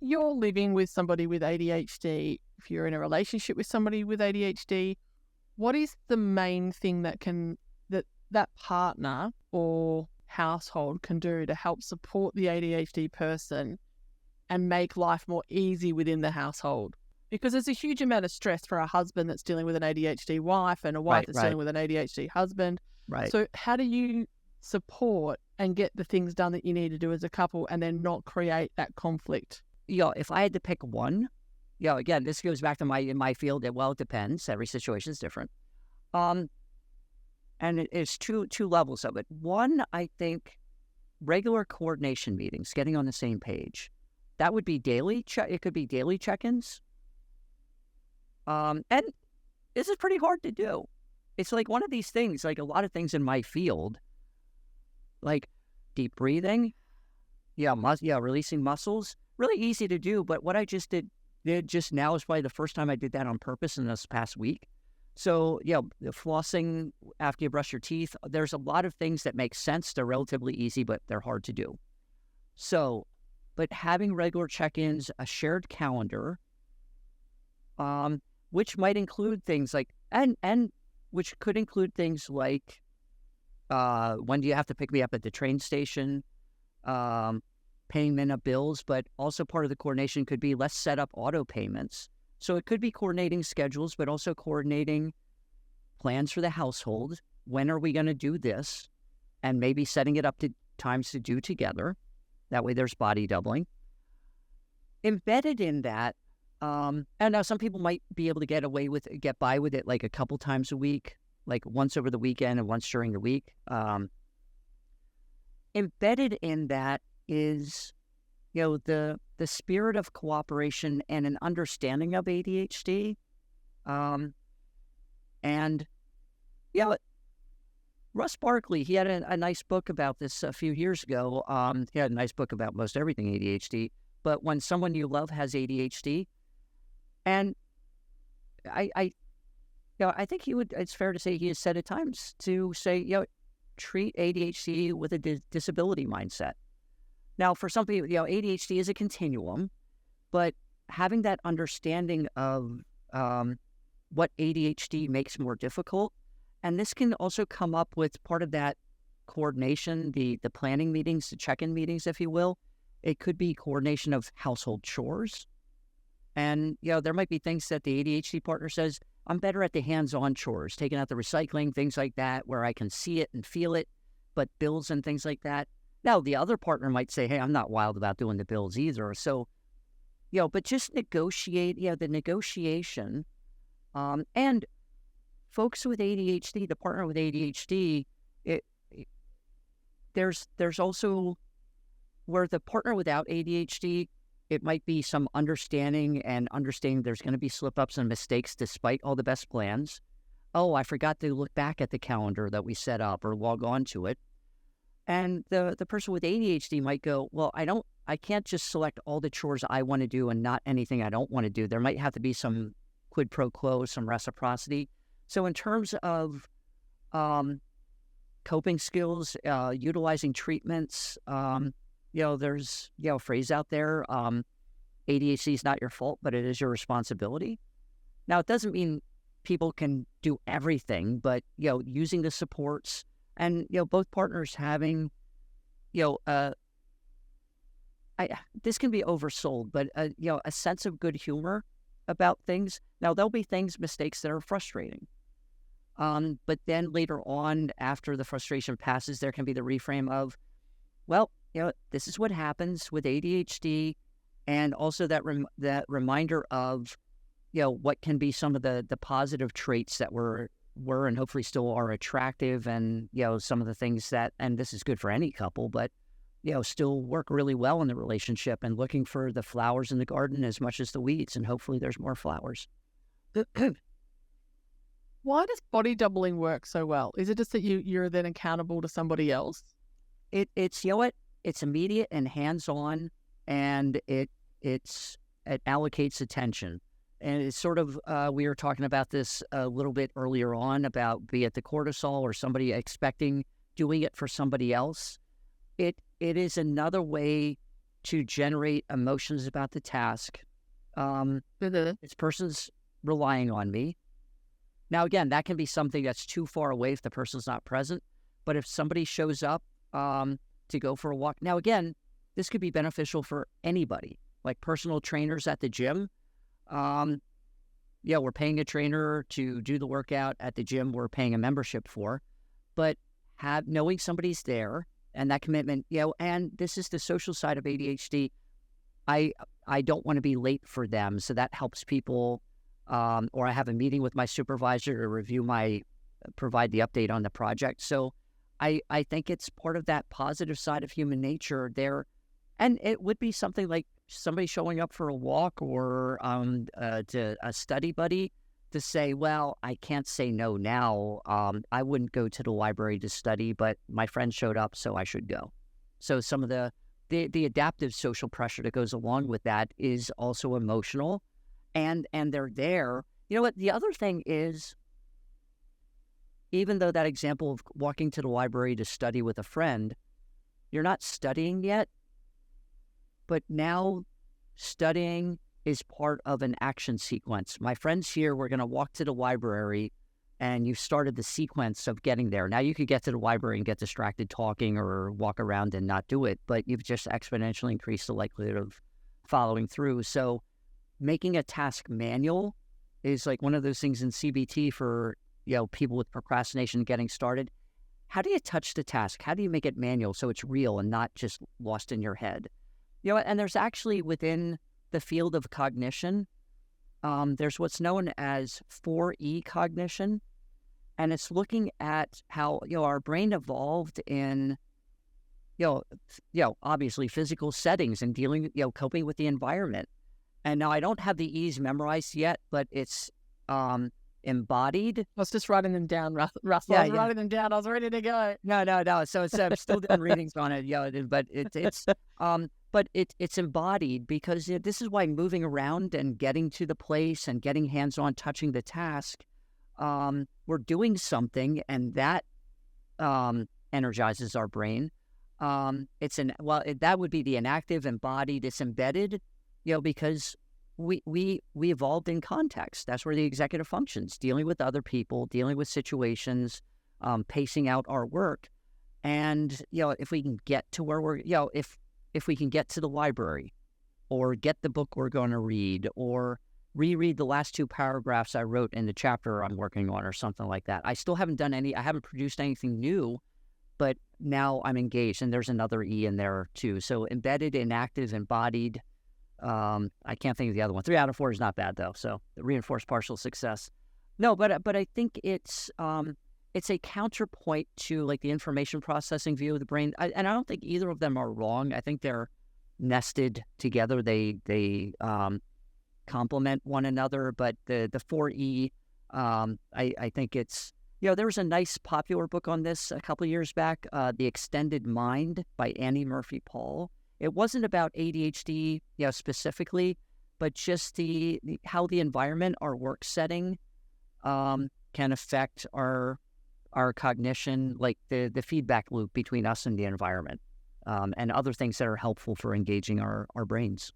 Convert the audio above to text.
you're living with somebody with ADHD, if you're in a relationship with somebody with ADHD, what is the main thing that partner or household can do to help support the ADHD person and make life more easy within the household? Because there's a huge amount of stress for a husband that's dealing with an ADHD wife and a wife that's dealing with an ADHD husband. Right. So how do you support and get the things done that you need to do as a couple and then not create that conflict? If I had to pick one, again, this goes back to my field. It depends. Every situation is different. And it's two levels of it. One, I think regular coordination meetings, getting on the same page. That would be daily. It could be daily check-ins. And this is pretty hard to do. It's like one of these things, like a lot of things in my field, like deep breathing, releasing muscles, really easy to do. But what I just did just now is probably the first time I did that on purpose in this past week. So, the flossing after you brush your teeth, there's a lot of things that make sense. They're relatively easy, but they're hard to do. So, but having regular check-ins, a shared calendar, which might include things like, and which could include things like, when do you have to pick me up at the train station, payment of bills, but also part of the coordination could be let's set up auto payments. So it could be coordinating schedules, but also coordinating plans for the household. When are we going to do this? And maybe setting it up to times to do together. That way there's body doubling. Embedded in that, and now some people might be able to get by with it like a couple times a week, like once over the weekend and once during the week. Embedded in that is, the spirit of cooperation and an understanding of ADHD. Russ Barkley, he had a nice book about this a few years ago. He had a nice book about most everything ADHD, but when someone you love has ADHD, and I think it's fair to say he has said at times to say, treat ADHD with a disability mindset. Now, for some people, ADHD is a continuum, but having that understanding of what ADHD makes more difficult, and this can also come up with part of that coordination, the planning meetings, the check-in meetings, if you will. It could be coordination of household chores. And, there might be things that the ADHD partner says, I'm better at the hands-on chores, taking out the recycling, things like that, where I can see it and feel it, but bills and things like that. Now, the other partner might say, hey, I'm not wild about doing the bills either. So, but just negotiate, the negotiation. And folks with ADHD, the partner with ADHD, there's also where the partner without ADHD, it might be some understanding there's going to be slip-ups and mistakes despite all the best plans. Oh, I forgot to look back at the calendar that we set up or log on to it. And the person with ADHD might go, well, I can't just select all the chores I want to do and not anything I don't want to do. There might have to be some quid pro quo, some reciprocity. So in terms of coping skills, utilizing treatments, there's a phrase out there, ADHD is not your fault, but it is your responsibility. Now, it doesn't mean people can do everything, but, using the supports and, both partners having, this can be oversold, but, a sense of good humor about things. Now, there'll be mistakes that are frustrating. But then later on, after the frustration passes, there can be the reframe of, well, this is what happens with ADHD, and also that reminder of, what can be some of the positive traits that were and hopefully still are attractive, and, some of the things that, and this is good for any couple, but, still work really well in the relationship, and looking for the flowers in the garden as much as the weeds, and hopefully there's more flowers. Why does body doubling work so well? Is it just that you're then accountable to somebody else? It's it's immediate and hands-on, and it allocates attention. And it's sort of, we were talking about this a little bit earlier on about, be it the cortisol or somebody expecting doing it for somebody else. It is another way to generate emotions about the task. This person's relying on me. Now, again, that can be something that's too far away if the person's not present. But if somebody shows up to go for a walk, now, again, this could be beneficial for anybody, like personal trainers at the gym. We're paying a trainer to do the workout at the gym we're paying a membership for. But knowing somebody's there and that commitment, and this is the social side of ADHD. I don't want to be late for them. So that helps people, or I have a meeting with my supervisor to provide the update on the project. So I think it's part of that positive side of human nature there. And it would be something like somebody showing up for a walk or to a study buddy to say, well, I can't say no now. I wouldn't go to the library to study, but my friend showed up, so I should go. So some of the adaptive social pressure that goes along with that is also emotional, and they're there. You know what? The other thing is, even though that example of walking to the library to study with a friend, you're not studying yet, but now studying is part of an action sequence. My friend's here, we're going to walk to the library, and you've started the sequence of getting there. Now you could get to the library and get distracted talking or walk around and not do it, but you've just exponentially increased the likelihood of following through. So making a task manual is like one of those things in CBT for people with procrastination getting started. How do you touch the task? How do you make it manual so it's real and not just lost in your head? And there's actually within the field of cognition, there's what's known as 4E cognition, and it's looking at how our brain evolved in obviously physical settings and dealing coping with the environment. And now I don't have the E's memorized yet, but it's embodied. I was just writing them down, Russell. I was writing them down. I was ready to go. No. So it's I'm still doing readings on it. But it's embodied because this is why moving around and getting to the place and getting hands-on, touching the task, we're doing something, and that energizes our brain. That would be the inactive, embodied. It's embedded, because we evolved in context. That's where the executive functions, dealing with other people, dealing with situations, pacing out our work. And, if we can get to where we're, if we can get to the library or get the book we're going to read or reread the last 2 paragraphs I wrote in the chapter I'm working on or something like that. I still haven't I haven't produced anything new, but now I'm engaged, and there's another E in there too. So embedded, inactive, embodied. I can't think of the other one. 3 out of 4 is not bad though. So reinforced partial success. No, but I think it's a counterpoint to like the information processing view of the brain. And I don't think either of them are wrong. I think they're nested together. They complement one another. But the 4E, I think it's, there was a nice popular book on this a couple of years back, The Extended Mind by Annie Murphy Paul. It wasn't about ADHD, specifically, but just how the environment, our work setting, can affect our cognition, like the feedback loop between us and the environment, and other things that are helpful for engaging our brains.